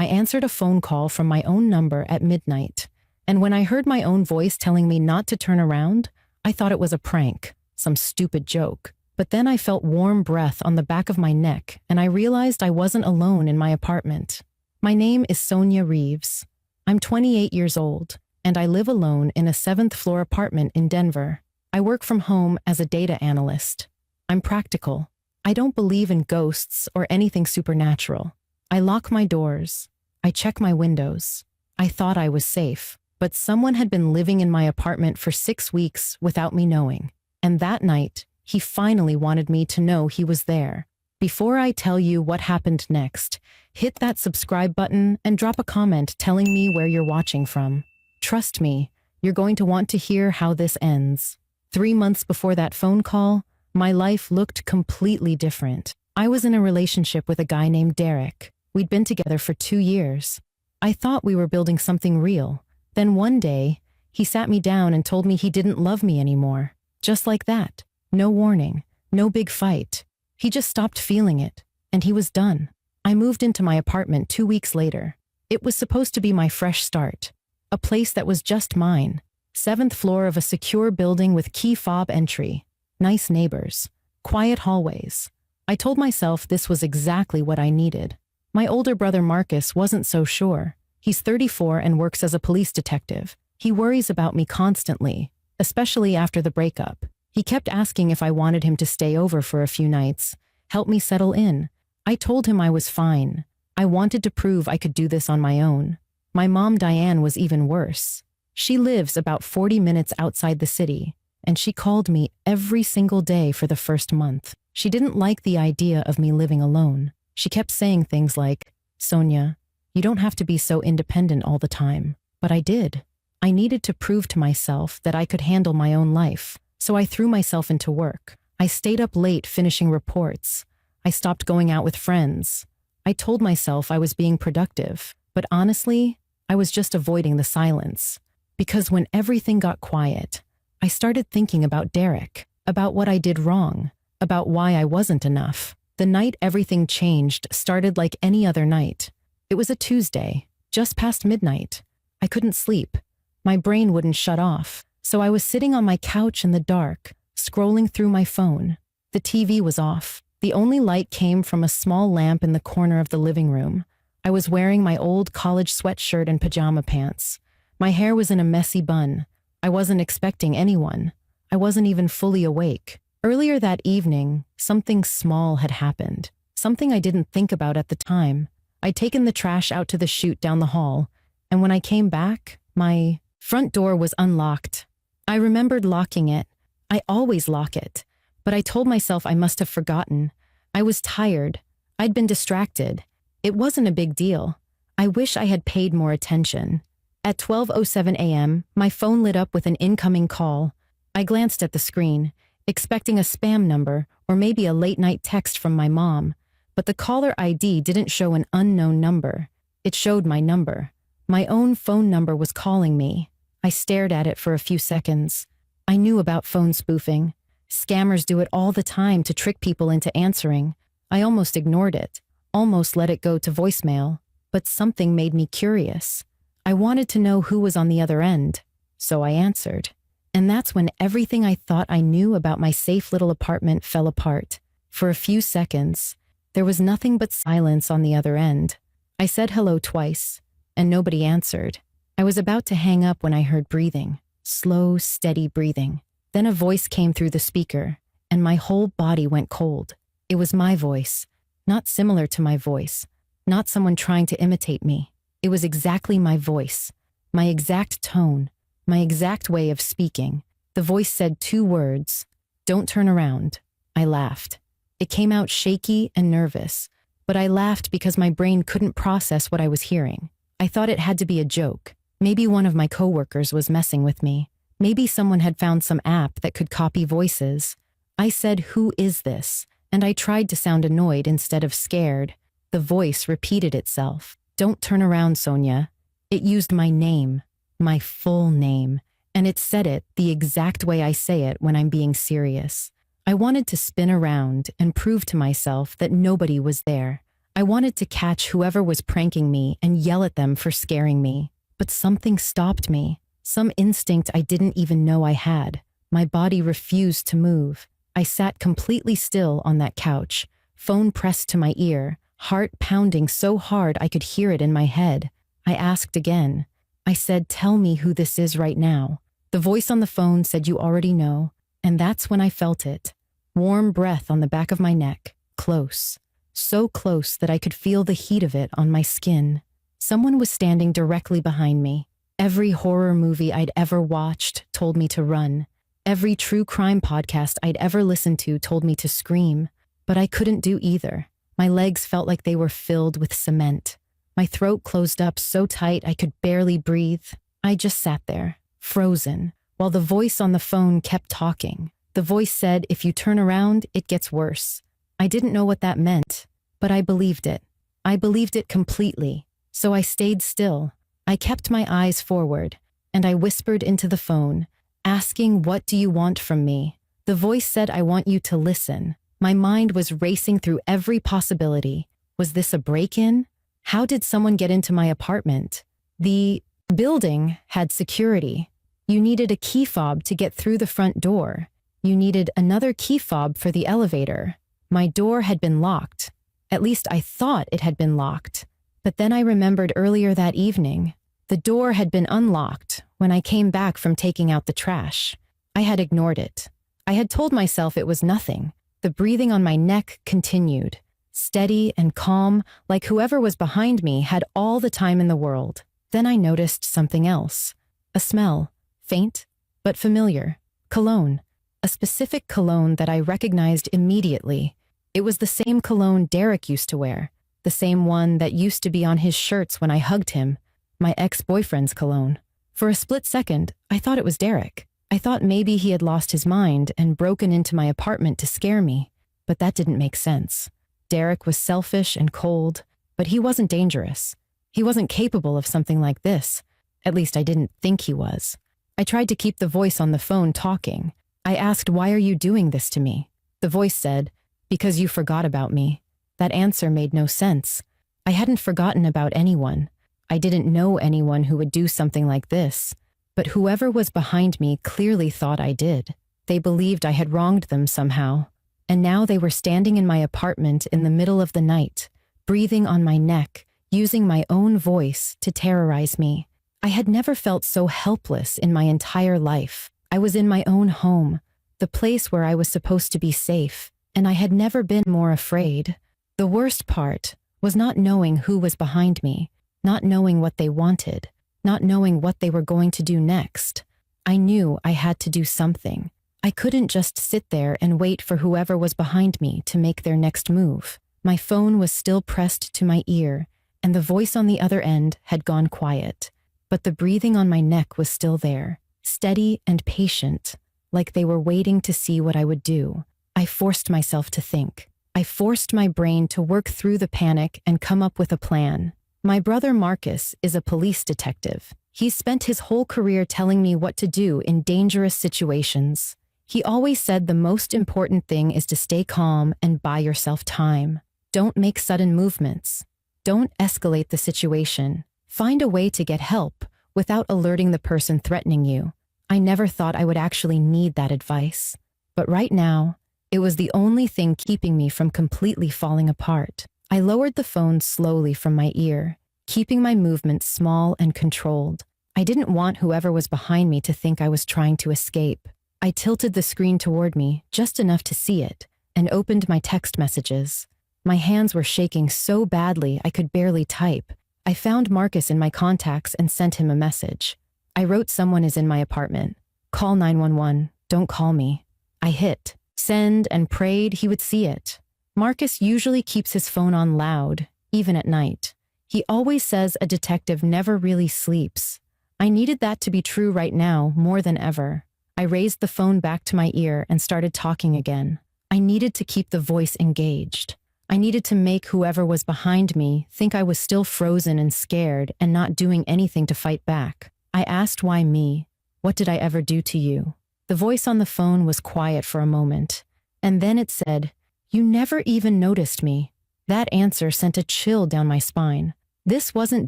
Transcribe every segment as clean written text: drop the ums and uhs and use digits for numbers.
I answered a phone call from my own number at midnight. And when I heard my own voice telling me not to turn around, I thought it was a prank, some stupid joke. But then I felt warm breath on the back of my neck, and I realized I wasn't alone in my apartment. My name is Sonia Reeves. I'm 28 years old, and I live alone in a 7th-floor apartment in Denver. I work from home as a data analyst. I'm practical. I don't believe in ghosts or anything supernatural. I lock my doors. I check my windows. I thought I was safe, but someone had been living in my apartment for 6 weeks without me knowing. And that night, he finally wanted me to know he was there. Before I tell you what happened next, hit that subscribe button and drop a comment telling me where you're watching from. Trust me, you're going to want to hear how this ends. 3 months before that phone call, my life looked completely different. I was in a relationship with a guy named Derek. We'd been together for 2 years. I thought we were building something real. Then one day, he sat me down and told me he didn't love me anymore. Just like that. No warning, no big fight. He just stopped feeling it, and he was done. I moved into my apartment 2 weeks later. It was supposed to be my fresh start. A place that was just mine. 7th floor of a secure building with key fob entry. Nice neighbors. Quiet hallways. I told myself this was exactly what I needed. My older brother Marcus wasn't so sure. He's 34 and works as a police detective. He worries about me constantly, especially after the breakup. He kept asking if I wanted him to stay over for a few nights, help me settle in. I told him I was fine. I wanted to prove I could do this on my own. My mom Diane was even worse. She lives about 40 minutes outside the city, and she called me every single day for the first month. She didn't like the idea of me living alone. She kept saying things like, "Sonia, you don't have to be so independent all the time." But I did. I needed to prove to myself that I could handle my own life. So I threw myself into work. I stayed up late finishing reports. I stopped going out with friends. I told myself I was being productive, but honestly, I was just avoiding the silence. Because when everything got quiet, I started thinking about Derek, about what I did wrong, about why I wasn't enough. The night everything changed started like any other night. It was a Tuesday, just past midnight. I couldn't sleep. My brain wouldn't shut off. So I was sitting on my couch in the dark, scrolling through my phone. The TV was off. The only light came from a small lamp in the corner of the living room. I was wearing my old college sweatshirt and pajama pants. My hair was in a messy bun. I wasn't expecting anyone. I wasn't even fully awake. Earlier that evening, something small had happened. Something I didn't think about at the time. I'd taken the trash out to the chute down the hall, and when I came back, my front door was unlocked. I remembered locking it. I always lock it. But I told myself I must have forgotten. I was tired. I'd been distracted. It wasn't a big deal. I wish I had paid more attention. At 12:07 a.m., my phone lit up with an incoming call. I glanced at the screen, expecting a spam number or maybe a late-night text from my mom. But the caller ID didn't show an unknown number. It showed my number. My own phone number was calling me. I stared at it for a few seconds. I knew about phone spoofing. Scammers do it all the time to trick people into answering. I almost ignored it, almost let it go to voicemail, but something made me curious. I wanted to know who was on the other end, so I answered. And that's when everything I thought I knew about my safe little apartment fell apart. For a few seconds, there was nothing but silence on the other end. I said hello twice, and nobody answered. I was about to hang up when I heard breathing, slow, steady breathing. Then a voice came through the speaker, and my whole body went cold. It was my voice, not similar to my voice, not someone trying to imitate me. It was exactly my voice, my exact tone, my exact way of speaking. The voice said 2 words, "Don't turn around." I laughed. It came out shaky and nervous, but I laughed because my brain couldn't process what I was hearing. I thought it had to be a joke. Maybe one of my coworkers was messing with me. Maybe someone had found some app that could copy voices. I said, "Who is this?" And I tried to sound annoyed instead of scared. The voice repeated itself. "Don't turn around, Sonia." It used my name, my full name, and it said it the exact way I say it when I'm being serious. I wanted to spin around and prove to myself that nobody was there. I wanted to catch whoever was pranking me and yell at them for scaring me. But something stopped me. Some instinct I didn't even know I had. My body refused to move. I sat completely still on that couch, phone pressed to my ear, heart pounding so hard I could hear it in my head. I asked again. I said, "Tell me who this is right now." The voice on the phone said, "You already know." And that's when I felt it. Warm breath on the back of my neck, close. So close that I could feel the heat of it on my skin. Someone was standing directly behind me. Every horror movie I'd ever watched told me to run. Every true crime podcast I'd ever listened to told me to scream. But I couldn't do either. My legs felt like they were filled with cement. My throat closed up so tight I could barely breathe. I just sat there, frozen, while the voice on the phone kept talking. The voice said, "If you turn around, it gets worse." I didn't know what that meant, but I believed it. I believed it completely. So I stayed still. I kept my eyes forward, and I whispered into the phone, asking, "What do you want from me?" The voice said, "I want you to listen." My mind was racing through every possibility. Was this a break-in? How did someone get into my apartment? The building had security. You needed a key fob to get through the front door. You needed another key fob for the elevator. My door had been locked. At least I thought it had been locked. But then I remembered earlier that evening, the door had been unlocked when I came back from taking out the trash. I had ignored it. I had told myself it was nothing. The breathing on my neck continued, steady and calm, like whoever was behind me had all the time in the world. Then I noticed something else. A smell, faint but familiar. Cologne. A specific cologne that I recognized immediately. It was the same cologne Derek used to wear, the same one that used to be on his shirts when I hugged him, my ex-boyfriend's cologne. For a split second, I thought it was Derek. I thought maybe he had lost his mind and broken into my apartment to scare me, but that didn't make sense. Derek was selfish and cold, but he wasn't dangerous. He wasn't capable of something like this. At least I didn't think he was. I tried to keep the voice on the phone talking. I asked, "Why are you doing this to me?" The voice said, "Because you forgot about me." That answer made no sense. I hadn't forgotten about anyone. I didn't know anyone who would do something like this. But whoever was behind me clearly thought I did. They believed I had wronged them somehow. And now they were standing in my apartment in the middle of the night, breathing on my neck, using my own voice to terrorize me. I had never felt so helpless in my entire life. I was in my own home, the place where I was supposed to be safe, and I had never been more afraid. The worst part was not knowing who was behind me, not knowing what they wanted, not knowing what they were going to do next. I knew I had to do something. I couldn't just sit there and wait for whoever was behind me to make their next move. My phone was still pressed to my ear, and the voice on the other end had gone quiet. But the breathing on my neck was still there, steady and patient, like they were waiting to see what I would do. I forced myself to think. I forced my brain to work through the panic and come up with a plan. My brother Marcus is a police detective. He's spent his whole career telling me what to do in dangerous situations. He always said the most important thing is to stay calm and buy yourself time. Don't make sudden movements. Don't escalate the situation. Find a way to get help without alerting the person threatening you. I never thought I would actually need that advice. But right now, it was the only thing keeping me from completely falling apart. I lowered the phone slowly from my ear, keeping my movements small and controlled. I didn't want whoever was behind me to think I was trying to escape. I tilted the screen toward me, just enough to see it, and opened my text messages. My hands were shaking so badly I could barely type. I found Marcus in my contacts and sent him a message. I wrote, "Someone is in my apartment. Call 911. Don't call me." I hit send and prayed he would see it. Marcus usually keeps his phone on loud, even at night. He always says a detective never really sleeps. I needed that to be true right now more than ever. I raised the phone back to my ear and started talking again. I needed to keep the voice engaged. I needed to make whoever was behind me think I was still frozen and scared and not doing anything to fight back. I asked, "Why me? What did I ever do to you?" The voice on the phone was quiet for a moment, and then it said, "You never even noticed me. That answer sent a chill down my spine. This wasn't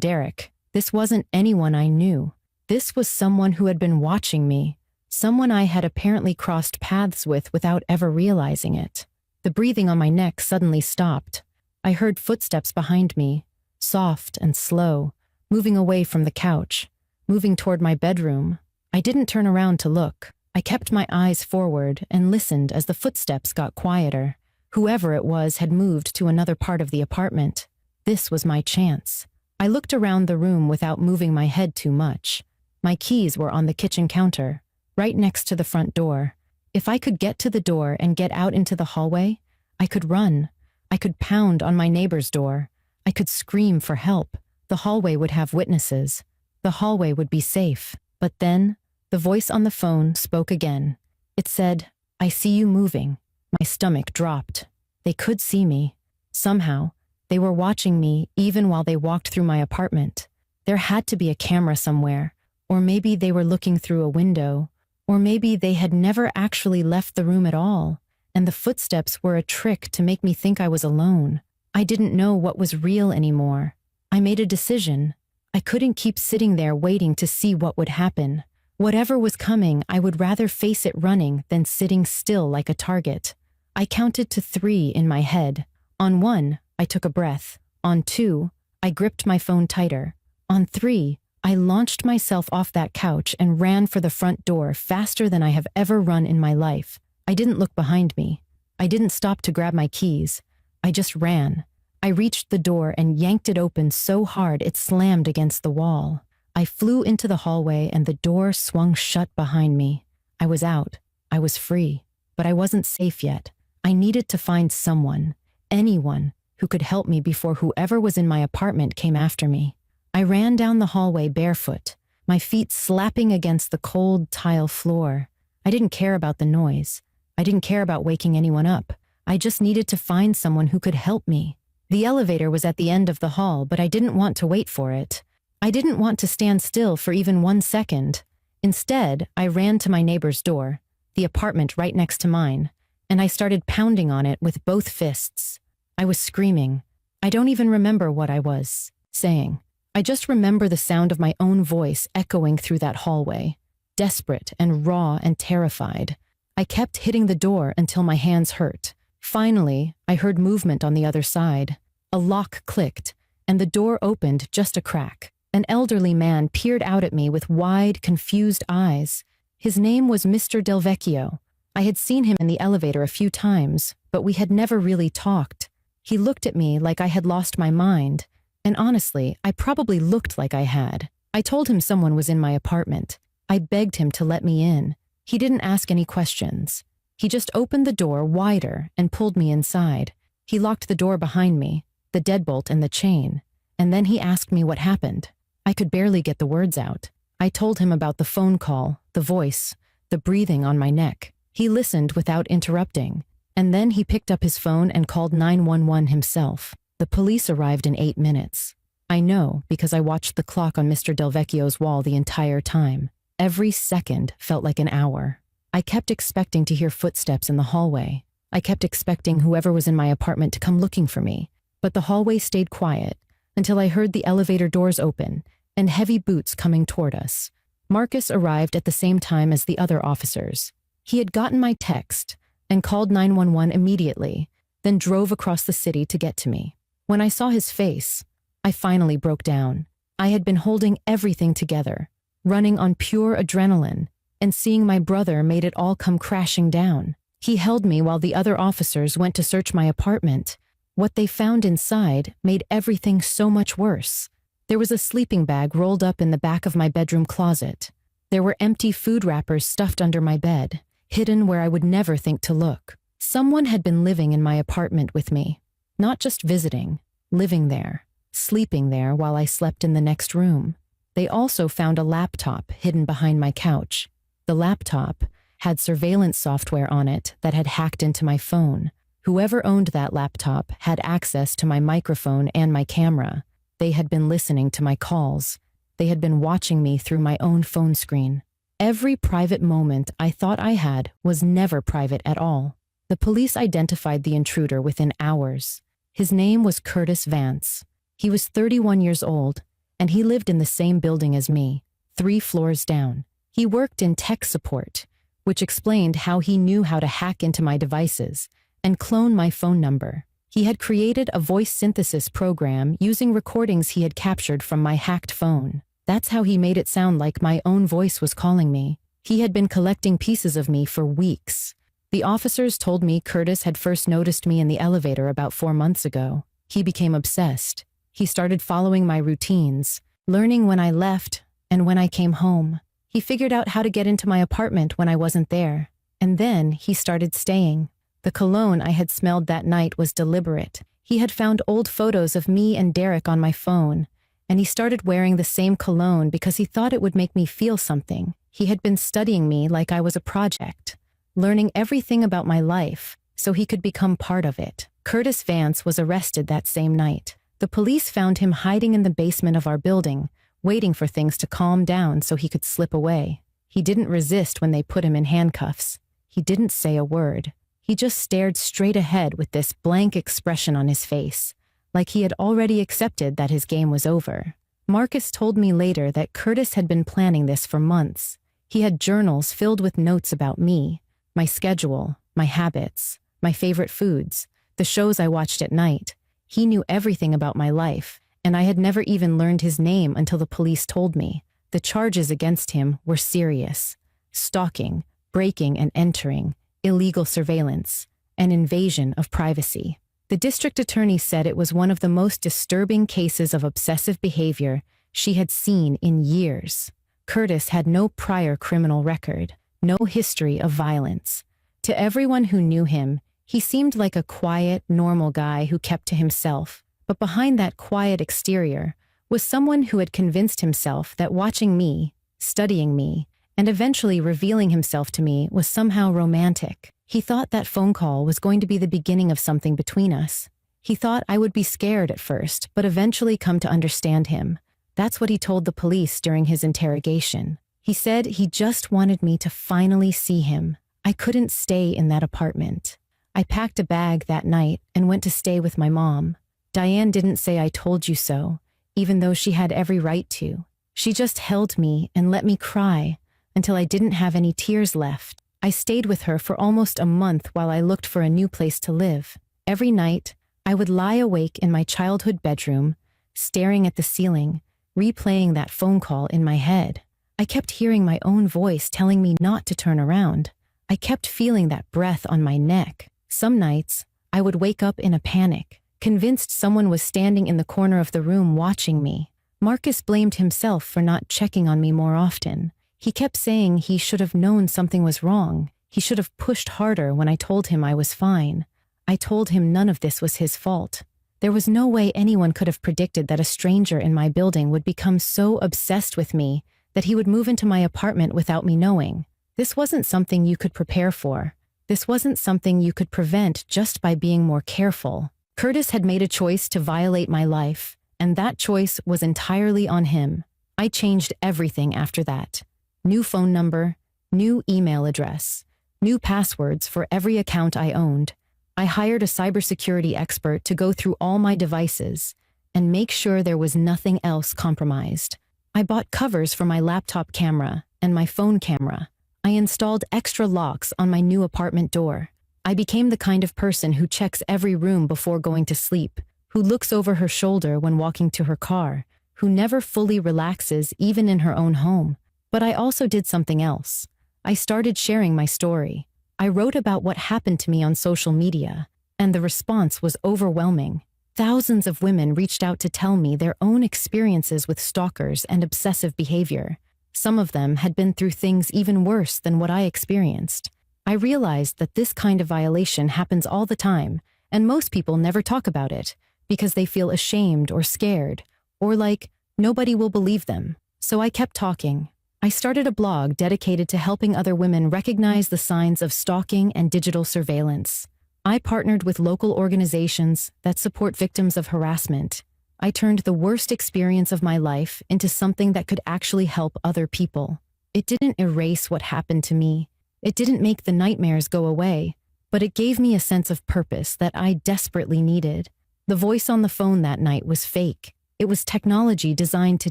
Derek. This wasn't anyone I knew. This was someone who had been watching me, someone I had apparently crossed paths with without ever realizing it. The breathing on my neck suddenly stopped. I heard footsteps behind me, soft and slow, moving away from the couch, moving toward my bedroom. I didn't turn around to look. I kept my eyes forward and listened as the footsteps got quieter. Whoever it was had moved to another part of the apartment. This was my chance. I looked around the room without moving my head too much. My keys were on the kitchen counter, right next to the front door. If I could get to the door and get out into the hallway, I could run. I could pound on my neighbor's door. I could scream for help. The hallway would have witnesses. The hallway would be safe. But then, the voice on the phone spoke again. It said, "I see you moving." My stomach dropped. They could see me. Somehow, they were watching me even while they walked through my apartment. There had to be a camera somewhere, or maybe they were looking through a window, or maybe they had never actually left the room at all, and the footsteps were a trick to make me think I was alone. I didn't know what was real anymore. I made a decision. I couldn't keep sitting there waiting to see what would happen. Whatever was coming, I would rather face it running than sitting still like a target. I counted to 3 in my head. On 1, I took a breath. On 2, I gripped my phone tighter. On 3, I launched myself off that couch and ran for the front door faster than I have ever run in my life. I didn't look behind me. I didn't stop to grab my keys. I just ran. I reached the door and yanked it open so hard it slammed against the wall. I flew into the hallway and the door swung shut behind me. I was out. I was free. But I wasn't safe yet. I needed to find someone, anyone, who could help me before whoever was in my apartment came after me. I ran down the hallway barefoot, my feet slapping against the cold tile floor. I didn't care about the noise. I didn't care about waking anyone up. I just needed to find someone who could help me. The elevator was at the end of the hall, but I didn't want to wait for it. I didn't want to stand still for even 1 second. Instead, I ran to my neighbor's door, the apartment right next to mine, and I started pounding on it with both fists. I was screaming. I don't even remember what I was saying. I just remember the sound of my own voice echoing through that hallway, desperate and raw and terrified. I kept hitting the door until my hands hurt. Finally, I heard movement on the other side. A lock clicked, and the door opened just a crack. An elderly man peered out at me with wide, confused eyes. His name was Mr. Delvecchio. I had seen him in the elevator a few times, but we had never really talked. He looked at me like I had lost my mind, and honestly, I probably looked like I had. I told him someone was in my apartment. I begged him to let me in. He didn't ask any questions. He just opened the door wider and pulled me inside. He locked the door behind me, the deadbolt and the chain, and then he asked me what happened. I could barely get the words out. I told him about the phone call, the voice, the breathing on my neck. He listened without interrupting, and then he picked up his phone and called 911 himself. The police arrived in 8 minutes. I know because I watched the clock on Mr. Delvecchio's wall the entire time. Every second felt like an hour. I kept expecting to hear footsteps in the hallway. I kept expecting whoever was in my apartment to come looking for me. But the hallway stayed quiet until I heard the elevator doors open and heavy boots coming toward us. Marcus arrived at the same time as the other officers. He had gotten my text and called 911 immediately, then drove across the city to get to me. When I saw his face, I finally broke down. I had been holding everything together, running on pure adrenaline, and seeing my brother made it all come crashing down. He held me while the other officers went to search my apartment. What they found inside made everything so much worse. There was a sleeping bag rolled up in the back of my bedroom closet. There were empty food wrappers stuffed under my bed, hidden where I would never think to look. Someone had been living in my apartment with me, not just visiting, living there, sleeping there while I slept in the next room. They also found a laptop hidden behind my couch. The laptop had surveillance software on it that had hacked into my phone. Whoever owned that laptop had access to my microphone and my camera. They had been listening to my calls. They had been watching me through my own phone screen. Every private moment I thought I had was never private at all. The police identified the intruder within hours. His name was Curtis Vance. He was 31 years old, and he lived in the same building as me, 3 floors down. He worked in tech support, which explained how he knew how to hack into my devices and clone my phone number. He had created a voice synthesis program using recordings he had captured from my hacked phone. That's how he made it sound like my own voice was calling me. He had been collecting pieces of me for weeks. The officers told me Curtis had first noticed me in the elevator about 4 months ago. He became obsessed. He started following my routines, learning when I left and when I came home. He figured out how to get into my apartment when I wasn't there. And then he started staying. The cologne I had smelled that night was deliberate. He had found old photos of me and Derek on my phone, and he started wearing the same cologne because he thought it would make me feel something. He had been studying me like I was a project, learning everything about my life so he could become part of it. Curtis Vance was arrested that same night. The police found him hiding in the basement of our building, waiting for things to calm down so he could slip away. He didn't resist when they put him in handcuffs. He didn't say a word. He just stared straight ahead with this blank expression on his face, like he had already accepted that his game was over. Marcus told me later that Curtis had been planning this for months. He had journals filled with notes about me, my schedule, my habits, my favorite foods, the shows I watched at night. He knew everything about my life, and I had never even learned his name until the police told me. The charges against him were serious: stalking, breaking and entering, illegal surveillance, and invasion of privacy. The district attorney said it was one of the most disturbing cases of obsessive behavior she had seen in years. Curtis had no prior criminal record, no history of violence. To everyone who knew him, he seemed like a quiet, normal guy who kept to himself. But behind that quiet exterior was someone who had convinced himself that watching me, studying me, and eventually revealing himself to me was somehow romantic. He thought that phone call was going to be the beginning of something between us. He thought I would be scared at first, but eventually come to understand him. That's what he told the police during his interrogation. He said he just wanted me to finally see him. I couldn't stay in that apartment. I packed a bag that night and went to stay with my mom. Diane didn't say I told you so, even though she had every right to. She just held me and let me cry until I didn't have any tears left. I stayed with her for almost a month while I looked for a new place to live. Every night, I would lie awake in my childhood bedroom, staring at the ceiling, replaying that phone call in my head. I kept hearing my own voice telling me not to turn around. I kept feeling that breath on my neck. Some nights, I would wake up in a panic, convinced someone was standing in the corner of the room watching me. Marcus blamed himself for not checking on me more often. He kept saying he should have known something was wrong. He should have pushed harder when I told him I was fine. I told him none of this was his fault. There was no way anyone could have predicted that a stranger in my building would become so obsessed with me that he would move into my apartment without me knowing. This wasn't something you could prepare for. This wasn't something you could prevent just by being more careful. Curtis had made a choice to violate my life, and that choice was entirely on him. I changed everything after that. New phone number, new email address, new passwords for every account I owned. I hired a cybersecurity expert to go through all my devices and make sure there was nothing else compromised. I bought covers for my laptop camera and my phone camera. I installed extra locks on my new apartment door. I became the kind of person who checks every room before going to sleep, who looks over her shoulder when walking to her car, who never fully relaxes even in her own home. But I also did something else. I started sharing my story. I wrote about what happened to me on social media, and the response was overwhelming. Thousands of women reached out to tell me their own experiences with stalkers and obsessive behavior. Some of them had been through things even worse than what I experienced. I realized that this kind of violation happens all the time, and most people never talk about it because they feel ashamed or scared, or like nobody will believe them. So I kept talking. I started a blog dedicated to helping other women recognize the signs of stalking and digital surveillance. I partnered with local organizations that support victims of harassment. I turned the worst experience of my life into something that could actually help other people. It didn't erase what happened to me. It didn't make the nightmares go away, but it gave me a sense of purpose that I desperately needed. The voice on the phone that night was fake. It was technology designed to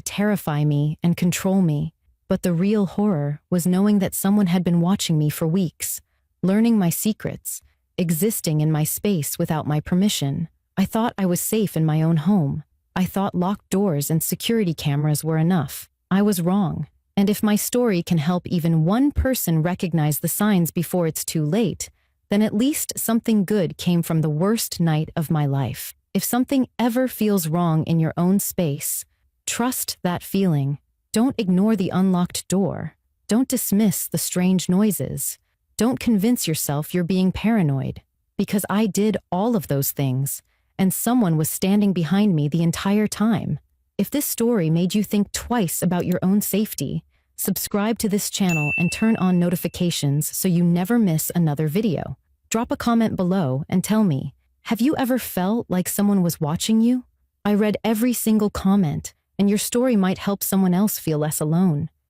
terrify me and control me. But the real horror was knowing that someone had been watching me for weeks, learning my secrets, existing in my space without my permission. I thought I was safe in my own home. I thought locked doors and security cameras were enough. I was wrong. And if my story can help even one person recognize the signs before it's too late, then at least something good came from the worst night of my life. If something ever feels wrong in your own space, trust that feeling. Don't ignore the unlocked door. Don't dismiss the strange noises. Don't convince yourself you're being paranoid. Because I did all of those things, and someone was standing behind me the entire time. If this story made you think twice about your own safety, subscribe to this channel and turn on notifications so you never miss another video. Drop a comment below and tell me, have you ever felt like someone was watching you? I read every single comment, and your story might help someone else feel less alone.